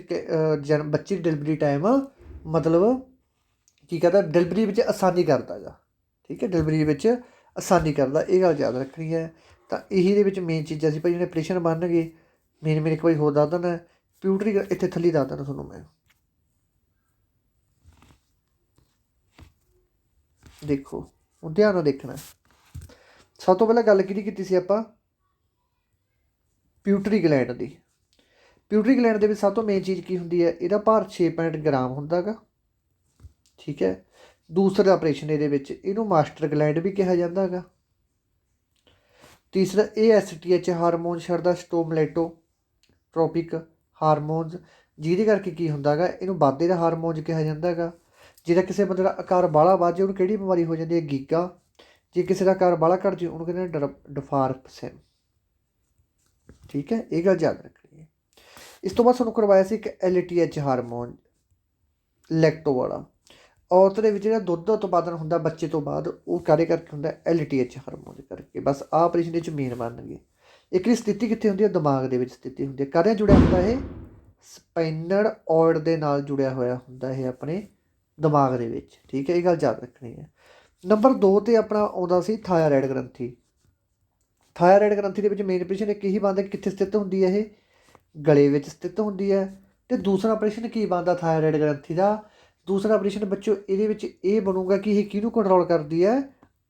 ਬੱਚੇ ਦੀ ਡਿਲੀਵਰੀ ਟਾਈਮ ਮਤਲਬ ਕੀ ਕਰਦਾ? ਡਿਲੀਵਰੀ ਵਿੱਚ ਆਸਾਨੀ ਕਰਦਾ ਗਾ। ਠੀਕ ਹੈ, ਡਿਲੀਵਰੀ ਵਿੱਚ ਆਸਾਨੀ ਕਰਦਾ। ਇਹ ਗੱਲ ਯਾਦ ਰੱਖਣੀ ਹੈ। ਤਾਂ ਇਹੀ ਦੇ ਵਿੱਚ ਮੇਨ ਚੀਜ਼ਾਂ ਸੀ ਭਾਈ, ਜਿਹੜੇ ਆਪਰੇਸ਼ਨ ਬਣ ਗਏ ਮੇਨ ਇੱਕ ਵਾਰੀ ਹੋਰ ਦੱਸ ਦਿੰਦਾ। ਪਿਊਟਰੀ ਇੱਥੇ ਥੱਲੇ ਦੱਸ ਦਿੰਦਾ ਤੁਹਾਨੂੰ ਮੈਂ, ਦੇਖੋ ਹੁਣ ਧਿਆਨ ਨਾਲ ਦੇਖਣਾ। ਸਭ ਤੋਂ ਪਹਿਲਾਂ ਗੱਲ ਕਿਹਦੀ ਕੀਤੀ ਸੀ ਆਪਾਂ? ਪਿਊਟਰੀ ਗਲੈਂਡ ਦੀ। ਪਿਊਟਰੀ ਗਲੈਂਡ ਦੇ ਵਿੱਚ ਸਭ ਤੋਂ ਮੇਨ ਚੀਜ਼ ਕੀ ਹੁੰਦੀ ਹੈ? ਇਹਦਾ ਭਾਰ 6 ਗ੍ਰਾਮ ਹੁੰਦਾ ਗਾ। ਠੀਕ ਹੈ। ਦੂਸਰਾ ਆਪਰੇਸ਼ਨ ਇਹਦੇ ਵਿੱਚ ਇਹਨੂੰ ਮਾਸਟਰ ਗਲੈਂਡ ਵੀ ਕਿਹਾ ਜਾਂਦਾ ਹੈਗਾ। ਤੀਸਰਾ ASTH ਹਾਰਮੋਨ ਛੱਡਦਾ, ਸਟੋਮਲੇਟੋਟ੍ਰੋਪਿਕ ਹਾਰਮੋਨਸ, ਜਿਹਦੇ ਕਰਕੇ ਕੀ ਹੁੰਦਾ ਹੈਗਾ? ਇਹਨੂੰ ਵਾਧੇ ਦਾ ਹਾਰਮੋਨ ਕਿਹਾ ਜਾਂਦਾ ਹੈਗਾ। ਜਿਹੜਾ ਕਿਸੇ ਬੰਦੇ ਦਾ ਆਕਾਰ ਬਾਹਲਾ ਵੱਧ ਜਾਏ ਉਹਨੂੰ ਕਿਹੜੀ ਬਿਮਾਰੀ ਹੋ ਜਾਂਦੀ ਹੈ? ਗੀਗਾ। ਜੇ ਕਿਸੇ ਦਾ ਆਕਾਰ ਬਾਹਲਾ ਘੱਟ ਜਾਏ ਉਹਨੂੰ ਕਹਿੰਦੇ ਡਫਾਰਪਸਿਨ। ਠੀਕ ਹੈ, ਇਹ ਗੱਲ ਯਾਦ ਰੱਖਣੀ ਹੈ। ਇਸ ਤੋਂ ਬਾਅਦ ਤੁਹਾਨੂੰ ਕਰਵਾਇਆ ਸੀ ਇੱਕ LTH ਹਾਰਮੋਨ, ਲੈਕਟੋ ਵਾਲਾ। ਔਰਤ ਦੇ ਵਿੱਚ ਜਿਹੜਾ ਦੁੱਧ ਦਾ ਉਤਪਾਦਨ ਹੁੰਦਾ ਬੱਚੇ ਤੋਂ ਬਾਅਦ, ਉਹ ਕਾਹਦੇ ਕਰਕੇ ਹੁੰਦਾ? LTH ਹਾਰਮੋਨ ਕਰਕੇ। ਬਸ ਆਹ ਆਪਰੇਸ਼ਨ ਦੇ ਵਿੱਚ ਮੇਨ ਬਣ ਗਏ। ਇੱਕ ਦੀ ਸਥਿਤੀ ਕਿੱਥੇ ਹੁੰਦੀ ਹੈ? ਦਿਮਾਗ ਦੇ ਵਿੱਚ ਸਥਿਤੀ ਹੁੰਦੀ ਹੈ। ਕਾਹਦੇ ਜੁੜਿਆ ਹੁੰਦਾ ਇਹ? ਸਪਾਈਨਲ ਔਰਡ ਦੇ ਨਾਲ ਜੁੜਿਆ ਹੋਇਆ ਹੁੰਦਾ ਇਹ ਆਪਣੇ ਦਿਮਾਗ ਦੇ ਵਿੱਚ। ਠੀਕ ਹੈ, ਇਹ ਗੱਲ ਯਾਦ ਰੱਖਣੀ ਹੈ। ਨੰਬਰ 2 'ਤੇ ਆਪਣਾ ਆਉਂਦਾ ਸੀ ਥਾਇਰਾਇਡ ਗ੍ਰੰਥੀ। ਥਾਇਰਾਇਡ ਗ੍ਰੰਥੀ ਦੇ ਵਿੱਚ ਮੇਨ ਆਪਰੇਸ਼ਨ ਇੱਕ ਇਹੀ ਬਣਦਾ, ਕਿੱਥੇ ਸਥਿਤ ਹੁੰਦੀ ਹੈ ਇਹ? ਗਲੇ ਵਿੱਚ ਸਥਿਤ ਹੁੰਦੀ ਹੈ। ਅਤੇ ਦੂਸਰਾ ਆਪਰੇਸ਼ਨ ਕੀ ਬਣਦਾ ਥਾਇਰਾਇਡ ਗ੍ਰੰਥੀ ਦਾ? ਦੂਸਰਾ ਆਪਰੇਸ਼ਨ ਬੱਚੋ ਇਹਦੇ ਵਿੱਚ ਇਹ ਬਣੂਗਾ ਕਿ ਇਹ ਕਿਹਨੂੰ ਕੰਟਰੋਲ ਕਰਦੀ ਹੈ?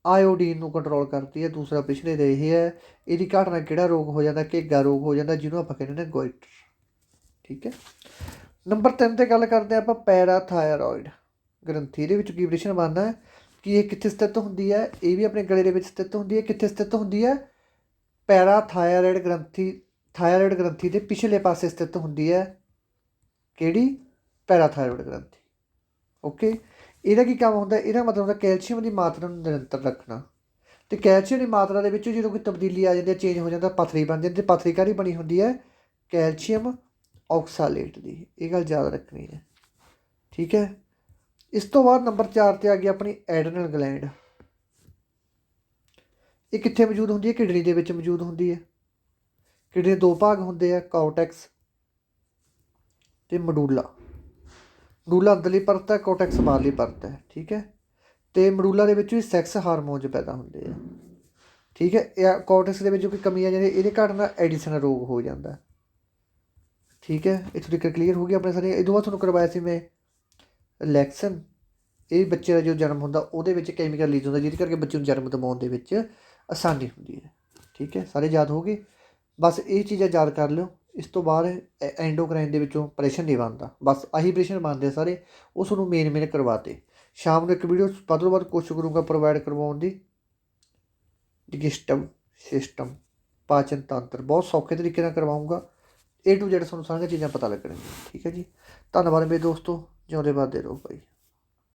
ਆਇਓਡੀਨ ਨੂੰ ਕੰਟਰੋਲ ਕਰਦੀ ਹੈ। ਦੂਸਰਾ ਆਪਰੇਸ਼ਨ ਇਹਦਾ ਇਹ ਹੈ। ਇਹਦੀ ਘਟਨਾ ਕਿਹੜਾ ਰੋਗ ਹੋ ਜਾਂਦਾ? ਘੇਗਾ ਰੋਗ ਹੋ ਜਾਂਦਾ, ਜਿਹਨੂੰ ਆਪਾਂ ਕਹਿੰਦੇ ਨੇ ਗੋਇਟਰ। ਠੀਕ ਹੈ। ਨੰਬਰ 3 'ਤੇ ਗੱਲ ਕਰਦੇ ਹਾਂ ਆਪਾਂ ਪੈਰਾਥਾਇਰੋਇਡ ਗ੍ਰੰਥੀ। ਇਹਦੇ ਵਿੱਚ ਕੀ ਆਪਰੇਸ਼ਨ ਬਣਦਾ ਹੈ ਕਿ ਇਹ ਕਿੱਥੇ ਸਥਿਤ ਹੁੰਦੀ ਹੈ? ਇਹ ਵੀ ਆਪਣੇ ਗਲੇ ਦੇ ਵਿੱਚ ਸਥਿਤ ਹੁੰਦੀ ਹੈ। ਕਿੱਥੇ ਸਥਿਤ ਹੁੰਦੀ ਹੈ? ਪੈਰਾਥਾਇਰੋਇਡ ਗ੍ਰੰਥੀ। ਥਾਇਰੋਇਡ ਗ੍ਰੰਥੀ ਦੇ ਪਿਛਲੇ ਪਾਸੇ ਸਥਿਤ ਹੁੰਦੀ ਹੈ। ਕਿਹੜੀ? ਪੈਰਾਥਾਇਰੋਇਡ ਗ੍ਰੰਥੀ। ਓਕੇ। ਇਹਦਾ ਕੀ ਕੰਮ ਹੁੰਦਾ? ਇਹਦਾ ਮਤਲਬ ਹੁੰਦਾ ਕੈਲਸ਼ੀਅਮ ਦੀ ਮਾਤਰਾ ਨੂੰ ਨਿਰੰਤਰ ਰੱਖਣਾ। ਅਤੇ ਕੈਲਸ਼ੀਅਮ ਦੀ ਮਾਤਰਾ ਦੇ ਵਿੱਚ ਜਦੋਂ ਕੋਈ ਤਬਦੀਲੀ ਆ ਜਾਂਦੀ ਹੈ, ਚੇਂਜ ਹੋ ਜਾਂਦਾ, ਪੱਥਰੀ ਬਣ ਜਾਂਦੀ। ਪੱਥਰੀ ਕਾਹਦੀ ਬਣੀ ਹੁੰਦੀ ਹੈ? ਕੈਲਸ਼ੀਅਮ ਆਕਸਾਲੇਟ ਦੀ। ਇਹ ਗੱਲ ਯਾਦ ਰੱਖਣੀ ਹੈ। ਠੀਕ ਹੈ। ਇਸ ਤੋਂ ਬਾਅਦ ਨੰਬਰ 4 'ਤੇ ਆ ਗਈ ਆਪਣੀ ਐਡਰਨਲ ਗਲੈਂਡ। ਇਹ ਕਿੱਥੇ ਮੌਜੂਦ ਹੁੰਦੀ ਹੈ? ਕਿਡਨੀ ਦੇ ਵਿੱਚ ਮੌਜੂਦ ਹੁੰਦੀ ਹੈ। ਕਿਡਨੀ ਦੇ 2 ਭਾਗ ਹੁੰਦੇ ਆ, ਕੋਰਟੈਕਸ ਅਤੇ ਮਡੂਲਾ। ਮਡੂਲਾ ਅੰਦਰਲੀ ਪਰਤ ਹੈ, ਕੋਰਟੈਕਸ ਬਾਹਰਲੀ ਪਰਤ ਹੈ। ਠੀਕ ਹੈ। ਅਤੇ ਮਡੂਲਾ ਦੇ ਵਿੱਚ ਵੀ ਸੈਕਸ ਹਾਰਮੋਨਸ ਪੈਦਾ ਹੁੰਦੇ ਆ। ਠੀਕ ਹੈ। ਇਹ ਕੋਰਟੈਕਸ ਦੇ ਵਿੱਚ ਕੋਈ ਕਮੀ ਆ ਜਾਂਦੀ, ਇਹਦੇ ਘਟਨਾ ਨਾਲ ਐਡੀਸਨ ਰੋਗ ਹੋ ਜਾਂਦਾ। ਠੀਕ ਹੈ। ਇੱਥੋਂ ਤੱਕ ਕਲੀਅਰ ਹੋ ਗਈ ਆਪਣੇ ਸਾਰੇ। ਇਹ ਤੋਂ ਬਾਅਦ ਤੁਹਾਨੂੰ ਕਰਵਾਇਆ ਸੀ ਮੈਂ ਰਿਲੈਕਸਨ। ਇਹ ਬੱਚੇ ਦਾ ਜੋ ਜਨਮ ਹੁੰਦਾ ਉਹਦੇ ਵਿੱਚ ਕੈਮੀਕਲ ਰਿਲੀਜ਼ ਹੁੰਦਾ, ਜਿਹਦੇ ਕਰਕੇ ਬੱਚੇ ਨੂੰ ਜਨਮ ਦਿਵਾਉਣ ਦੇ ਵਿੱਚ ਆਸਾਨੀ ਹੁੰਦੀ ਹੈ। ਠੀਕ ਹੈ, ਸਾਰੇ ਯਾਦ ਹੋ ਗਏ। ਬਸ ਇਹ ਚੀਜ਼ਾਂ ਯਾਦ ਕਰ ਲਿਓ। ਇਸ ਤੋਂ ਬਾਅਦ ਐਂਡੋਕਰਾਈਨ ਦੇ ਵਿੱਚੋਂ ਆਪਰੇਸ਼ਨ ਨਹੀਂ ਬਣਦਾ। ਬਸ ਆਹੀ ਆਪਰੇਸ਼ਨ ਬਣਦੇ ਆ ਸਾਰੇ, ਉਹ ਤੁਹਾਨੂੰ ਮੇਨ ਕਰਵਾਤੇ। ਸ਼ਾਮ ਨੂੰ ਇੱਕ ਵੀਡੀਓ ਵੱਧ ਤੋਂ ਵੱਧ ਕੋਸ਼ਿਸ਼ ਕਰੂੰਗਾ ਪ੍ਰੋਵਾਈਡ ਕਰਵਾਉਣ ਦੀ। ਡਿਗੈਸਟਿਵ ਸਿਸਟਮ, ਪਾਚਨ ਤੰਤਰ ਬਹੁਤ ਸੌਖੇ ਤਰੀਕੇ ਨਾਲ ਕਰਵਾਊਂਗਾ। A to Z ਤੁਹਾਨੂੰ ਸਾਰੀਆਂ ਚੀਜ਼ਾਂ ਪਤਾ ਲੱਗਣਗੀਆਂ। ਠੀਕ ਹੈ ਜੀ, ਧੰਨਵਾਦ ਮੇਰੇ ਦੋਸਤੋ, ਜਿਉਂਦੇ ਵੱਧਦੇ ਰਹੋ ਭਾਈ।